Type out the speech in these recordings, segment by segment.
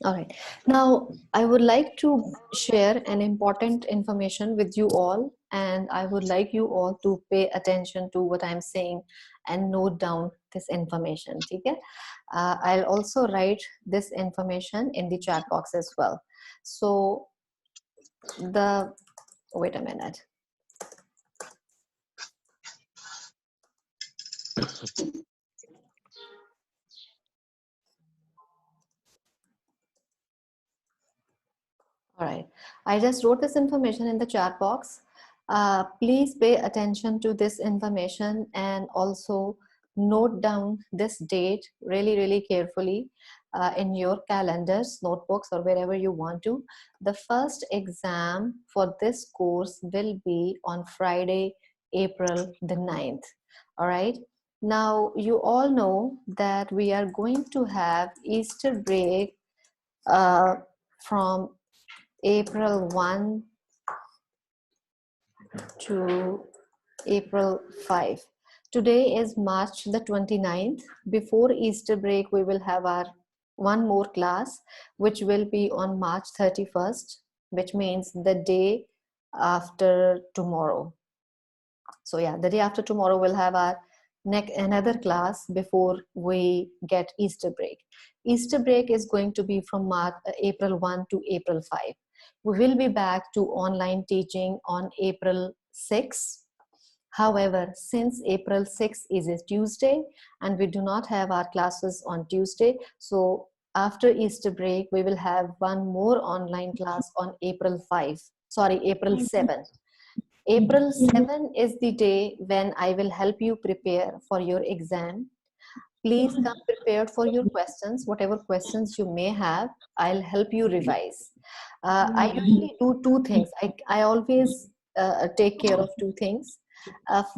All right. Now, I would like to share an important information with you all, and I would like you all to pay attention to what I'm saying and note down this information. Okay? I'll also write this information in the chat box as well. So, wait a minute. All right. I just wrote this information in the chat box. Please pay attention to this information and also note down this date really, really carefully in your calendars, notebooks, or wherever you want to. The first exam for this course will be on Friday, April the 9th. All right. Now, you all know that we are going to have Easter break uh, from April 1 to April 5. Today is March the 29th. Before Easter break, we will have our one more class, which will be on March 31st, which means the day after tomorrow. So yeah, the day after tomorrow we'll have our another class before we get Easter break. Easter break is going to be from April 1 to April 5. We will be back to online teaching on April 6. However, since April 6 is a Tuesday and we do not have our classes on Tuesday, so after Easter break, we will have one more online class on April 7. April 7 is the day when I will help you prepare for your exam. Please come prepared for your questions. Whatever questions you may have, I'll help you revise. I usually do two things. I always take care of two things.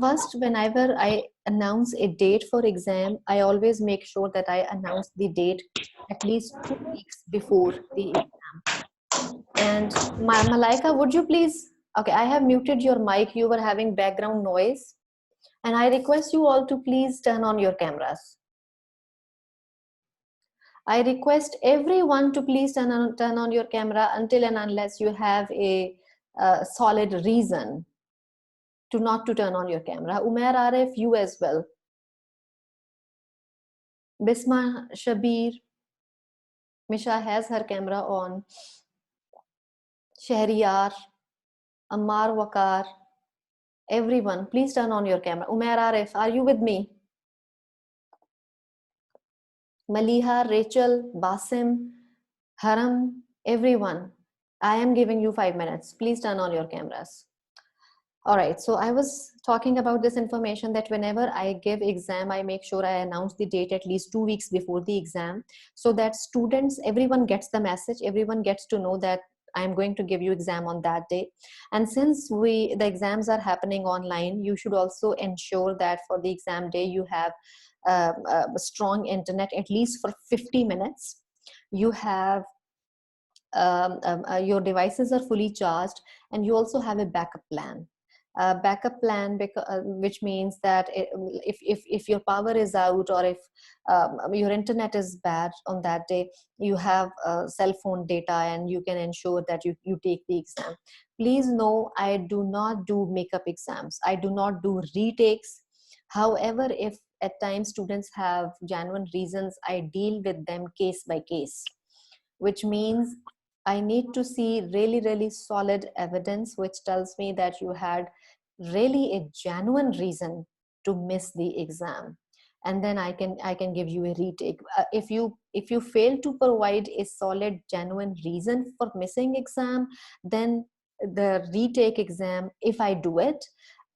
First, whenever I announce a date for exam, I always make sure that I announce the date at least 2 weeks before the exam. And Malaika, would you please? Okay, I have muted your mic. You were having background noise. And I request you all to please turn on your cameras. I request everyone to please turn on your camera until and unless you have a solid reason to not to turn on your camera. Umair Arif, you as well. Bisma Shabir, Misha has her camera on. Shahriyar, Ammar Wakar, everyone, please turn on your camera. Umair Arif, are you with me? Maliha, Rachel, Basim, Haram, everyone. I am giving you 5 minutes. Please turn on your cameras. All right, so I was talking about this information that whenever I give exam, I make sure I announce the date at least 2 weeks before the exam so that students, everyone gets the message, everyone gets to know that I'm going to give you exam on that day. And since the exams are happening online, you should also ensure that for the exam day, you have a strong internet, at least for 50 minutes. You have your devices are fully charged, and you also have a backup plan. Backup plan, which means that if your power is out or if your internet is bad on that day, you have cell phone data and you can ensure that you take the exam. Please know, I do not do makeup exams. I do not do retakes. However, if at times students have genuine reasons, I deal with them case by case, which means I need to see really, really solid evidence which tells me that you had really a genuine reason to miss the exam. And then I can give you a retake. If you fail to provide a solid, genuine reason for missing exam, then the retake exam, if I do it,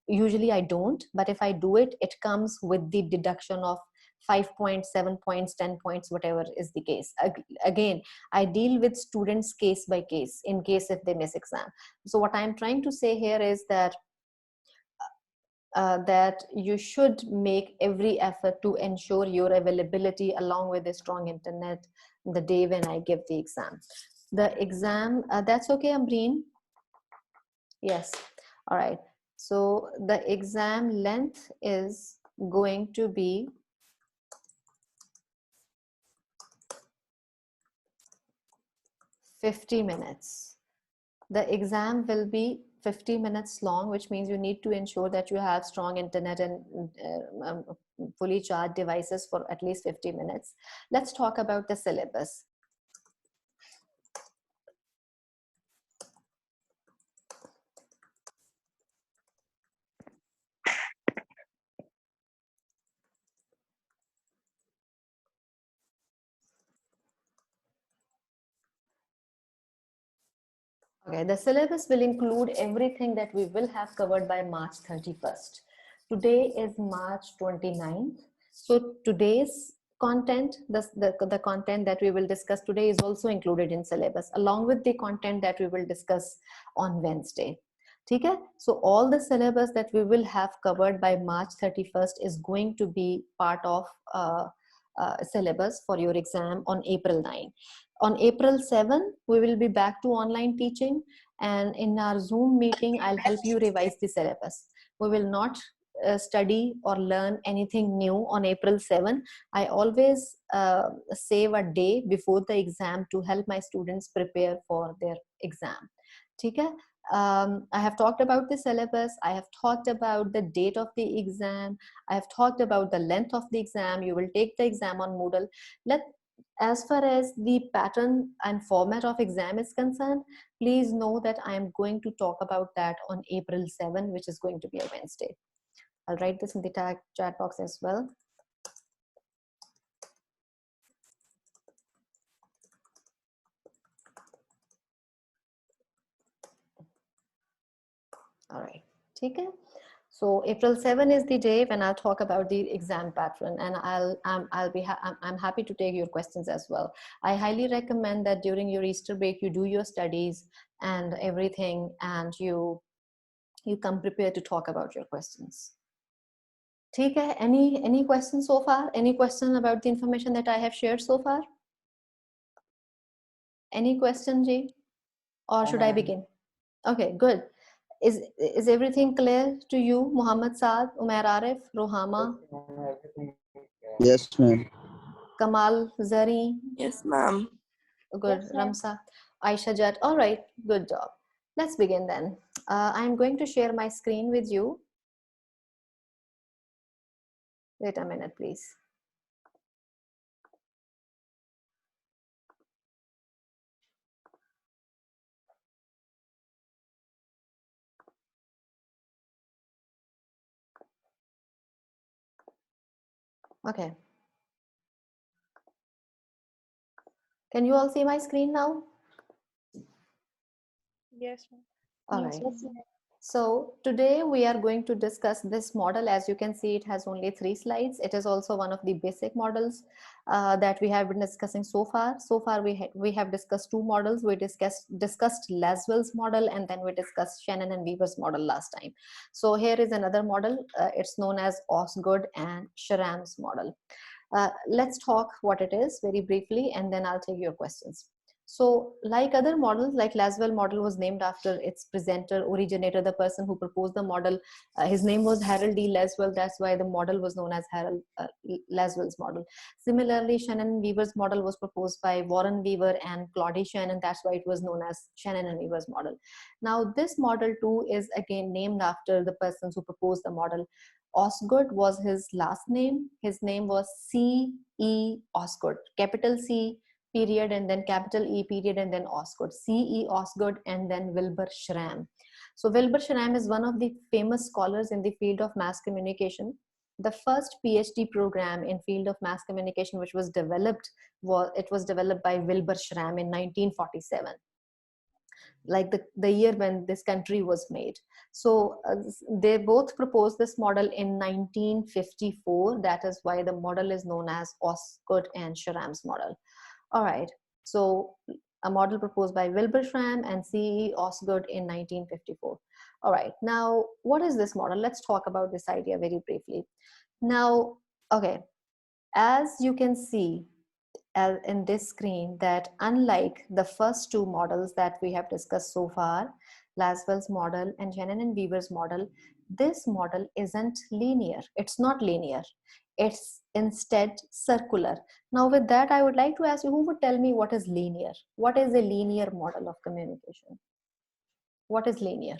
usually I don't, but if I do it, it comes with the deduction of 5 points, 7 points, 10 points, whatever is the case. Again, I deal with students case by case in case if they miss exam. So what I'm trying to say here is that that you should make every effort to ensure your availability along with a strong internet the day when I give the exam. The exam, that's okay, Ambreen? Yes. All right. So the exam length is going to be 50 minutes. The exam will be 50 minutes long, which means you need to ensure that you have strong internet and fully charged devices for at least 50 minutes. Let's talk about the syllabus. Okay, the syllabus will include everything that we will have covered by March 31st. Today is March 29th. So today's content, the content that we will discuss today is also included in syllabus, along with the content that we will discuss on Wednesday. Okay? So all the syllabus that we will have covered by March 31st is going to be part of syllabus for your exam on April 9. On April 7, we will be back to online teaching, and in our Zoom meeting, I'll help you revise the syllabus. We will not study or learn anything new on April 7. I always save a day before the exam to help my students prepare for their exam. Okay? I have talked about the syllabus. I have talked about the date of the exam. I have talked about the length of the exam. You will take the exam on Moodle. As far as the pattern and format of exam is concerned, please know that I am going to talk about that on April 7, which is going to be a Wednesday. I'll write this in the chat box as well. All right, okay. So April 7 is the day when I'll talk about the exam pattern, and I'm happy to take your questions as well. I highly recommend that during your Easter break you do your studies and everything, and you come prepared to talk about your questions. Okay, any questions so far? Any question about the information that I have shared so far? Any question, Ji? Or should I begin? Okay, good. Is everything clear to you, Muhammad Saad, Umair Arif, Rohama? Yes, ma'am. Kamal, Zari? Yes, ma'am. Good. Yes, Ramsa, Aisha Jat. All right, good job. Let's begin then. I'm going to share my screen with you. Wait a minute, please. Okay. Can you all see my screen now? Yes, ma'am. All right. So today we are going to discuss this model. As you can see, it has only 3 slides. It is also one of the basic models that we have been discussing so far. So far we have discussed 2 models. We discussed Lasswell's model, and then we discussed Shannon and Weaver's model last time. So here is another model. It's known as Osgood and Sharam's model. Let's talk what it is very briefly, and then I'll take your questions. So like other models, like Lasswell model was named after its presenter, originator, the person who proposed the model. His name was Harold D. Lasswell. That's why the model was known as Harold Lasswell's model. Similarly, Shannon and Weaver's model was proposed by Warren Weaver and Claude Shannon. That's why it was known as Shannon and Weaver's model. Now this model too is again named after the persons who proposed the model. Osgood was his last name. His name was C.E. Osgood, capital C, period, and then capital E, period, and then Osgood, C.E. Osgood, and then Wilbur Schramm. So Wilbur Schramm is one of the famous scholars in the field of mass communication. The first PhD program in field of mass communication which was developed was developed by Wilbur Schramm in 1947. Like the year when this country was made. So they both proposed this model in 1954. That is why the model is known as Osgood and Sharam's model. All right, so a model proposed by Wilbur Schramm and C.E. Osgood in 1954. All right, now what is this model? Let's talk about this idea very briefly. Now, okay, as you can see in this screen, that unlike the first 2 models that we have discussed so far, Lasswell's model and Shannon and Weaver's model, this model isn't linear. It's not linear. It's instead circular. Now with that, I would like to ask you, who would tell me what is linear? What is a linear model of communication? What is linear?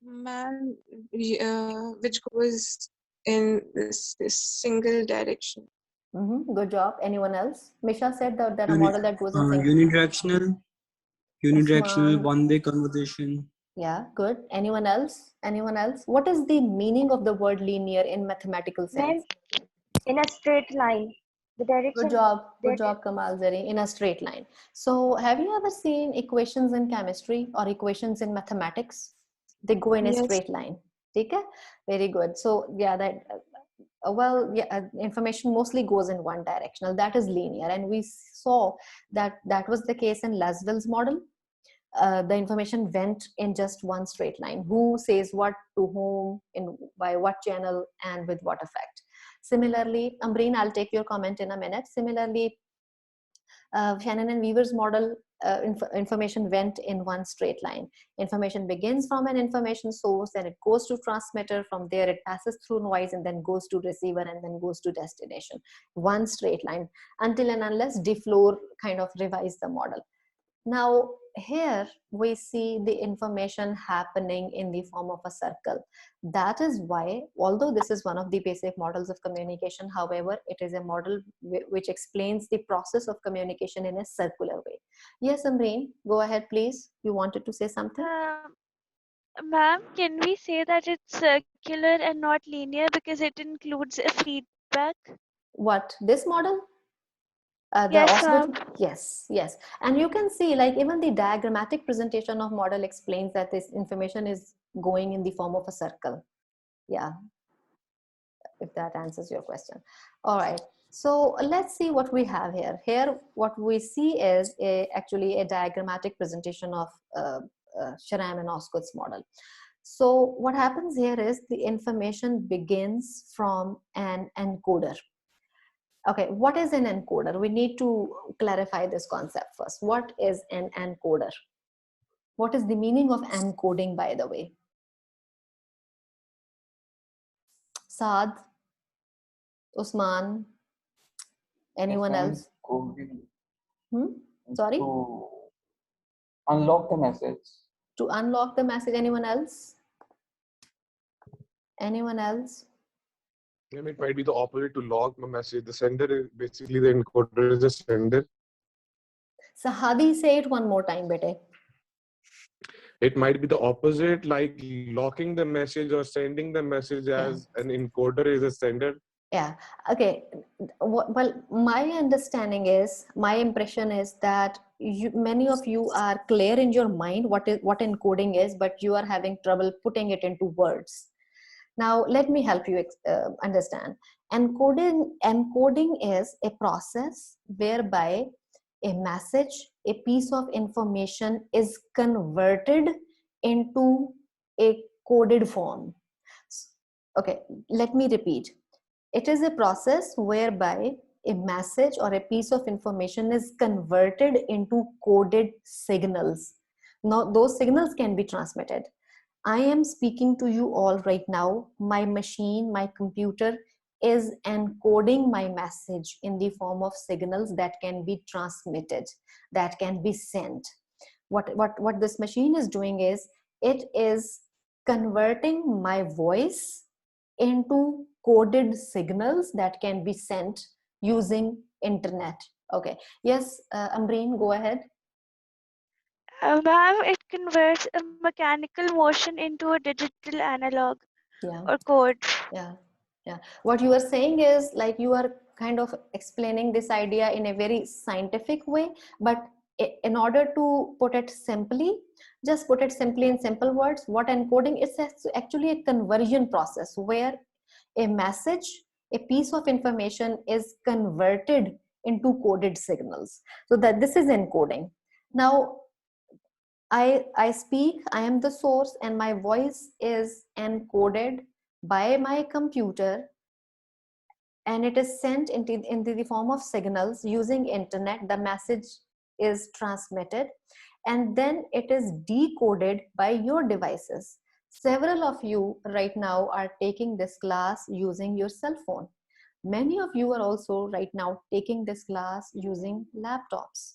Man, which goes in this single direction. Good job. Anyone else? Misha said that a model that goes in single. Unidirectional Usman. one-way conversation. Yeah, good. Anyone else? Anyone else? What is the meaning of the word linear in mathematical sense? In a straight line. The direction. Good job, Kamal Zari, in a straight line. So have you ever seen equations in chemistry or equations in mathematics? They go in a Yes. straight line. Okay? Very good. So yeah, that information mostly goes in one directional. That is linear, and we saw that was the case in Lasswell's model. The information went in just one straight line. Who says what to whom, in by what channel, and with what effect. Similarly, Ambreen, I'll take your comment in a minute. Similarly, Shannon and Weaver's model, information went in one straight line. Information begins from an information source, and it goes to transmitter. From there, it passes through noise and then goes to receiver and then goes to destination. One straight line, until and unless DeFleur kind of revised the model. Now, here we see the information happening in the form of a circle. That is why, although this is one of the basic models of communication, however, it is a model which explains the process of communication in a circular way. Yes, Amreen, go ahead, please. You wanted to say something? Ma'am, can we say that it's circular and not linear because it includes a feedback? What, this model? Yes, ma'am. Yes. And you can see, like, even the diagrammatic presentation of model explains that this information is going in the form of a circle. Yeah, if that answers your question. All right, so let's see what we have here. Here, what we see is actually a diagrammatic presentation of Schramm and Osgood's model. So what happens here is the information begins from an encoder. Okay, what is an encoder? We need to clarify this concept first. What is an encoder? What is the meaning of encoding, by the way? Saad, Usman, anyone else? Sorry? To unlock the message. To unlock the message. Anyone else? Anyone else? It might be the opposite, to log the message. The sender is basically, the encoder is the sender. Sahadi, say it one more time, bete. It might be the opposite, like locking the message or sending the message as an encoder is a sender. Yeah, okay. Well, my understanding is, my impression is that many of you are clear in your mind what encoding is, but you are having trouble putting it into words. Now, let me help you understand. Encoding is a process whereby a message, a piece of information is converted into a coded form. Okay, let me repeat. It is a process whereby a message or a piece of information is converted into coded signals. Now, those signals can be transmitted. I am speaking to you all right now. My machine, my computer is encoding my message in the form of signals that can be transmitted, that can be sent. What this machine is doing is, it is converting my voice into coded signals that can be sent using internet. Okay. Yes, Ambreen, go ahead. Ma'am, it converts a mechanical motion into a digital analog or code. Yeah. What you are saying is, like, you are kind of explaining this idea in a very scientific way, but in order to put it simply, just put it simply in simple words. What encoding is actually a conversion process where a message, a piece of information is converted into coded signals. So that this is encoding. Now, I speak, I am the source, and my voice is encoded by my computer, and it is sent into the form of signals using internet. The message is transmitted, and then it is decoded by your devices. Several of you right now are taking this class using your cell phone. Many of you are also right now taking this class using laptops.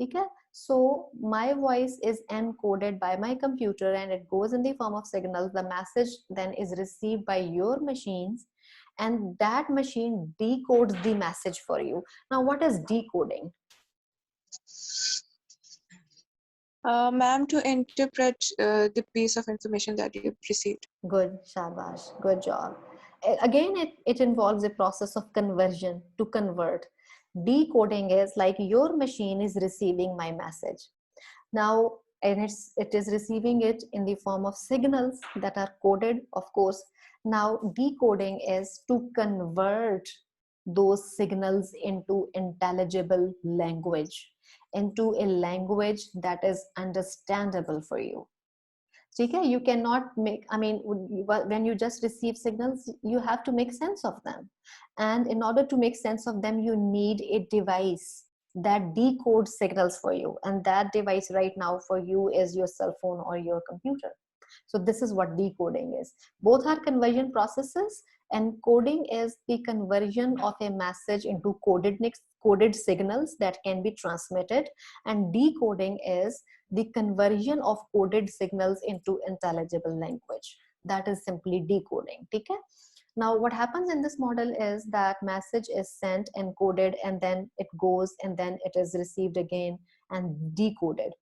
Okay? So my voice is encoded by my computer and it goes in the form of signals. The message then is received by your machines and that machine decodes the message for you. Now, what is decoding? Ma'am, to interpret the piece of information that you've received. Good, shabash, good job. Again, it involves a process of conversion, to convert. Decoding is like your machine is receiving my message. Now, and it is receiving it in the form of signals that are coded, of course. Now, decoding is to convert those signals into intelligible language, into a language that is understandable for you. Okay, you cannot make, I mean, when you just receive signals, you have to make sense of them. And in order to make sense of them, you need a device that decodes signals for you. And that device right now for you is your cell phone or your computer. So this is what decoding is. Both are conversion processes, and coding is the conversion of a message into coded signals that can be transmitted, and decoding is the conversion of coded signals into intelligible language. That is simply decoding. Okay? Now, what happens in this model is that message is sent, encoded, and then it goes, and then it is received again and decoded.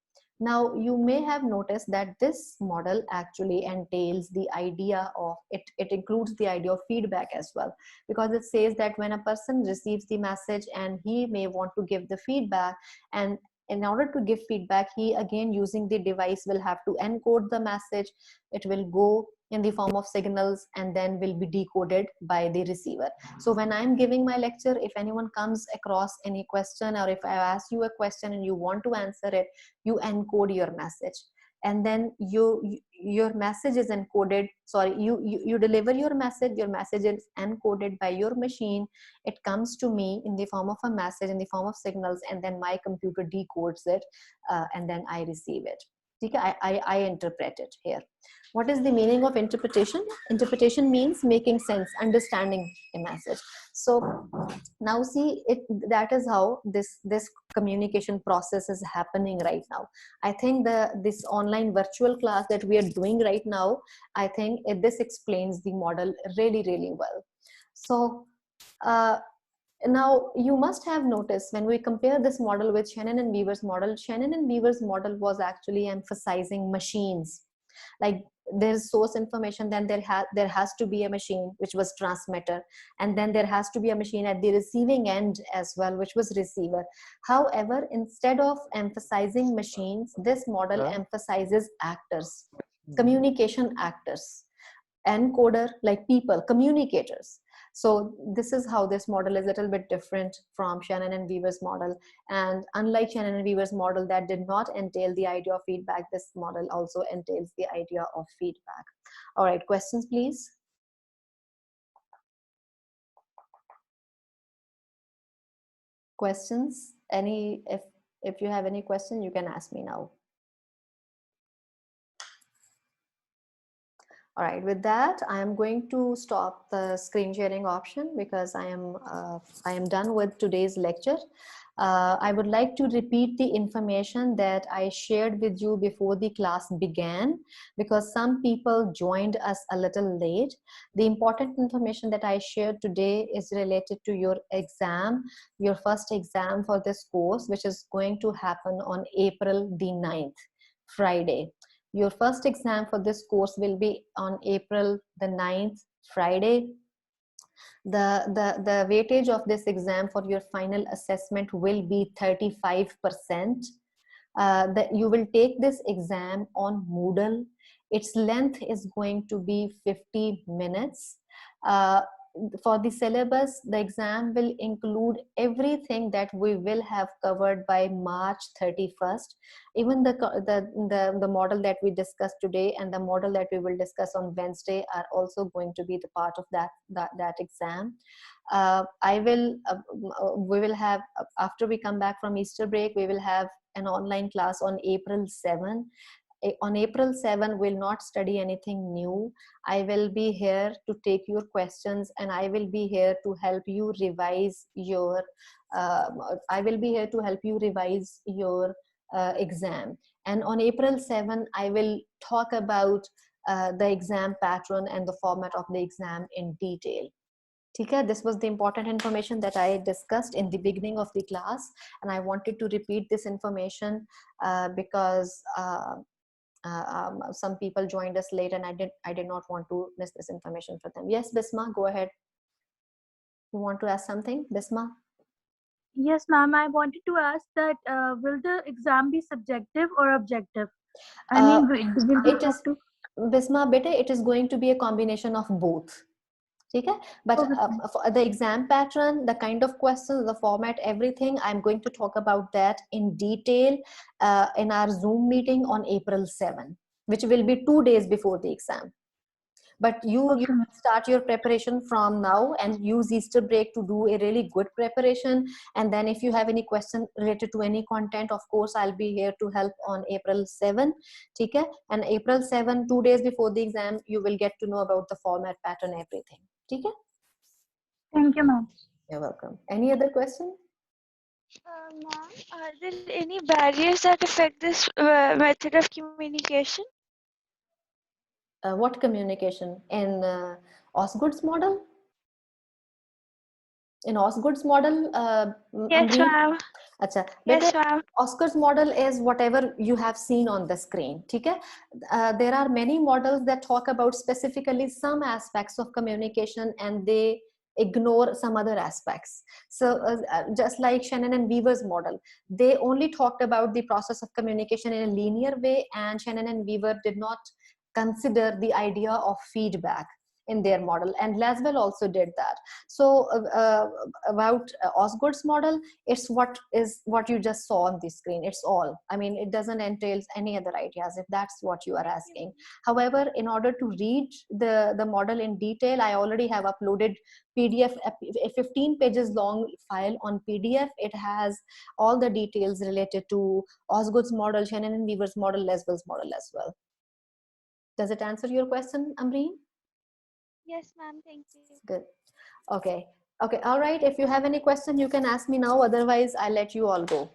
Now, you may have noticed that this model actually entails the idea of, it includes the idea of feedback as well, because it says that when a person receives the message and he may want to give the feedback, and in order to give feedback, he again using the device will have to encode the message. It will go in the form of signals and then will be decoded by the receiver. So when I'm giving my lecture, if anyone comes across any question, or if I ask you a question and you want to answer it, you encode your message, and then your message is encoded, sorry, you deliver your message is encoded by your machine. It comes to me in the form of a message, in the form of signals, and then my computer decodes it, and then I receive it. I interpret it here. What is the meaning of interpretation? Interpretation means making sense, understanding a message. So now see it, that is how this communication process is happening right now. I think this online virtual class that we are doing right now, I think this explains the model really, really well. So now you must have noticed when we compare this model with Shannon and Weaver's model, Shannon and Weaver's model was actually emphasizing machines. Like there's source information, then there has to be a machine, which was transmitter, and then there has to be a machine at the receiving end as well, which was receiver. However, instead of emphasizing machines, this model emphasizes actors, communication actors, encoder, like people, communicators. So this is how this model is a little bit different from Shannon and Weaver's model. And unlike Shannon and Weaver's model that did not entail the idea of feedback, this model also entails the idea of feedback. All right, questions, please. Questions? If you have any question, you can ask me now. All right, with that, I am going to stop the screen sharing option because I am done with today's lecture. I would like to repeat the information that I shared with you before the class began, because some people joined us a little late. The important information that I shared today is related to your exam, your first exam for this course, which is going to happen on April the 9th, Friday. Your first exam for this course will be on April the 9th, Friday. The weightage of this exam for your final assessment will be 35%. That you will take this exam on Moodle. Its length is going to be 50 minutes. For the syllabus, the exam will include everything that we will have covered by March 31st. Even the model that we discussed today and the model that we will discuss on Wednesday are also going to be the part of that exam. We will have, after we come back from Easter break, we will have an online class on April 7. on April 7, we'll not study anything new. I will be here to take your questions, and I will be here to help you revise your exam. And on April 7, I will talk about the exam pattern and the format of the exam in detail. Okay, this was the important information that I discussed in the beginning of the class, and I wanted to repeat this information because some people joined us late, and I did not want to miss this information for them. Yes, Bisma, go ahead. You want to ask something, Bisma? Yes, ma'am. I wanted to ask that will the exam be subjective or objective? I mean, will we it have is, to? Bisma, beta, it is going to be a combination of both. Okay, but for the exam pattern, the kind of questions, the format, everything, I'm going to talk about that in detail in our Zoom meeting on April 7, which will be 2 days before the exam. But you start your preparation from now and use Easter break to do a really good preparation. And then if you have any question related to any content, of course, I'll be here to help on April 7. Okay? And April 7, 2 days before the exam, you will get to know about the format, pattern, everything. Okay? Thank you, ma'am. You're welcome. Any other question? Ma'am, are there any barriers that affect this method of communication? What communication? In Osgood's model? In Osgood's model, Yes, ma'am. Acha, Yes, ma'am. Osgood's model is whatever you have seen on the screen. Okay? There are many models that talk about specifically some aspects of communication, and they ignore some other aspects. So just like Shannon and Weaver's model, they only talked about the process of communication in a linear way, and Shannon and Weaver did not consider the idea of feedback in their model, and Laswell also did that. So about Osgood's model, it's what you just saw on the screen. It's all, I mean, it doesn't entail any other ideas, if that's what you are asking. However, in order to read the model in detail, I already have uploaded PDF, a 15 pages long file on PDF. It has all the details related to Osgood's model, Shannon and Weaver's model, Laswell's model as well. Does it answer your question, Amreen? Yes, ma'am. Thank you. Good. Okay. Okay. All right. If you have any question, you can ask me now. Otherwise, I'll let you all go.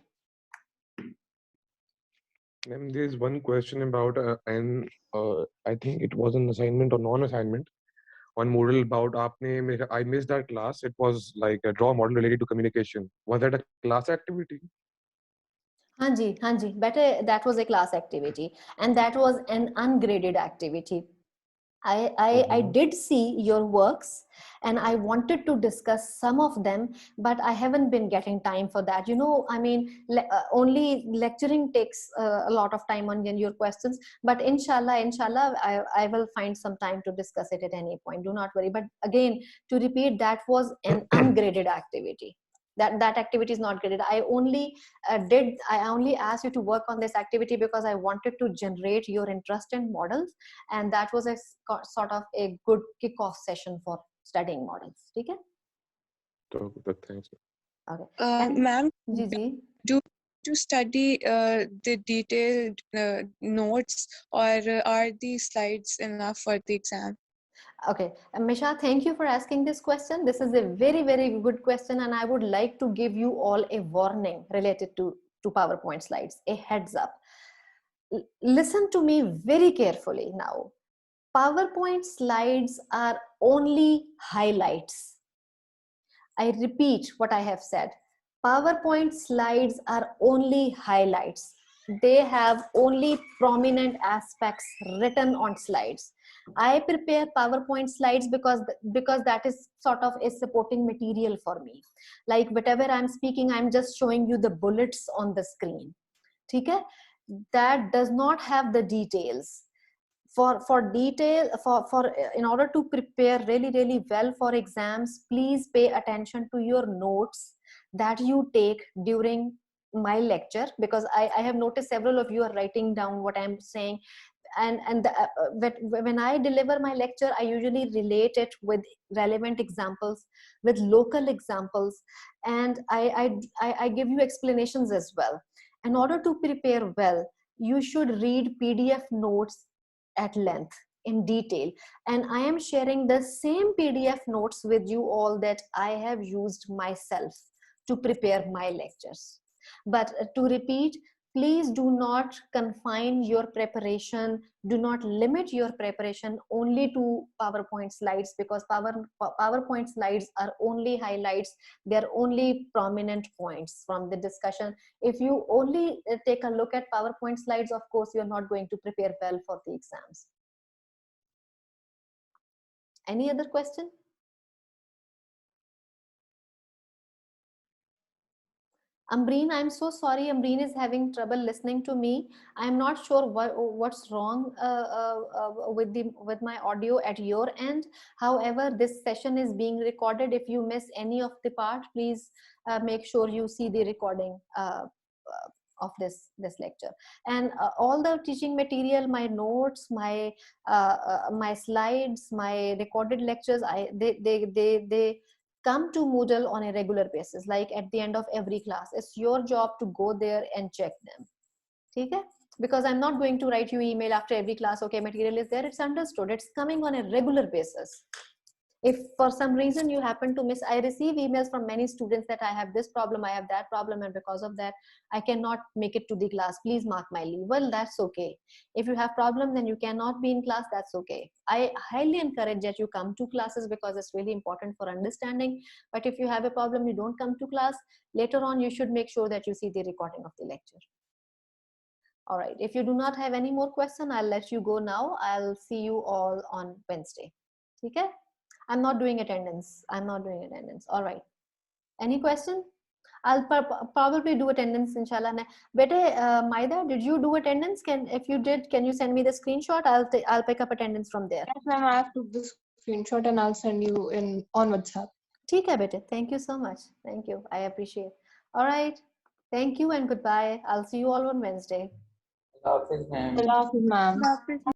There's one question about I think it was an assignment or non-assignment on Moodle about I missed that class. It was like a draw model related to communication. Was that a class activity? Hanji, better, that was a class activity, and that was an ungraded activity. I did see your works, and I wanted to discuss some of them, but I haven't been getting time for that. You know, I mean, only lecturing takes a lot of time on your questions, but inshallah, I will find some time to discuss it at any point. Do not worry. But again, to repeat, that was an ungraded activity. That activity is not graded. I only asked you to work on this activity because I wanted to generate your interest in models, and that was a sort of a good kickoff session for studying models. Okay? Thanks. Okay. Ma'am, do to study the detailed notes, or are these slides enough for the exam? Okay, Misha, thank you for asking this question. This is a very, very good question, and I would like to give you all a warning related to PowerPoint slides, a heads up. Listen to me very carefully now. PowerPoint slides are only highlights. I repeat what I have said. PowerPoint slides are only highlights. They have only prominent aspects written on slides. I prepare PowerPoint slides because that is sort of a supporting material for me. Like whatever I'm speaking, I'm just showing you the bullets on the screen. Okay? That does not have the details. For detail, in order to prepare really, really well for exams, please pay attention to your notes that you take during my lecture, because I have noticed several of you are writing down what I'm saying, and when I deliver my lecture, I usually relate it with relevant examples, with local examples, and I give you explanations as well. In order to prepare well, you should read PDF notes at length, in detail. And I am sharing the same PDF notes with you all that I have used myself to prepare my lectures. But to repeat, please do not confine your preparation, do not limit your preparation only to PowerPoint slides, because PowerPoint slides are only highlights, they're only prominent points from the discussion. If you only take a look at PowerPoint slides, of course, you're not going to prepare well for the exams. Any other question? Ambreen, I'm so sorry. Ambreen is having trouble listening to me. I'm not sure what's wrong with my audio at your end. However, this session is being recorded. If you miss any of the part, please make sure you see the recording of this lecture. And all the teaching material, my notes, my my slides, my recorded lectures, they come to Moodle on a regular basis, like at the end of every class. It's your job to go there and check them. Okay? Because I'm not going to write you email after every class, okay, material is there, it's understood. It's coming on a regular basis. If for some reason you happen to miss, I receive emails from many students that I have this problem, I have that problem, and because of that, I cannot make it to the class. Please mark my leave. Well, that's okay. If you have problem, then you cannot be in class, that's okay. I highly encourage that you come to classes because it's really important for understanding. But if you have a problem, you don't come to class, later on, you should make sure that you see the recording of the lecture. All right. If you do not have any more question, I'll let you go now. I'll see you all on Wednesday. Okay? I'm not doing attendance. I'm not doing attendance. All right. Any question? I'll probably do attendance, inshallah. Bete, Maida, did you do attendance? If you did, can you send me the screenshot? I'll pick up attendance from there. Yes, ma'am. I have took the screenshot and I'll send you on WhatsApp. ठीक है बेटे. Thank you so much. Thank you. I appreciate. All right. Thank you and goodbye. I'll see you all on Wednesday. Allah Hafiz, ma'am. Allah Hafiz, ma'am.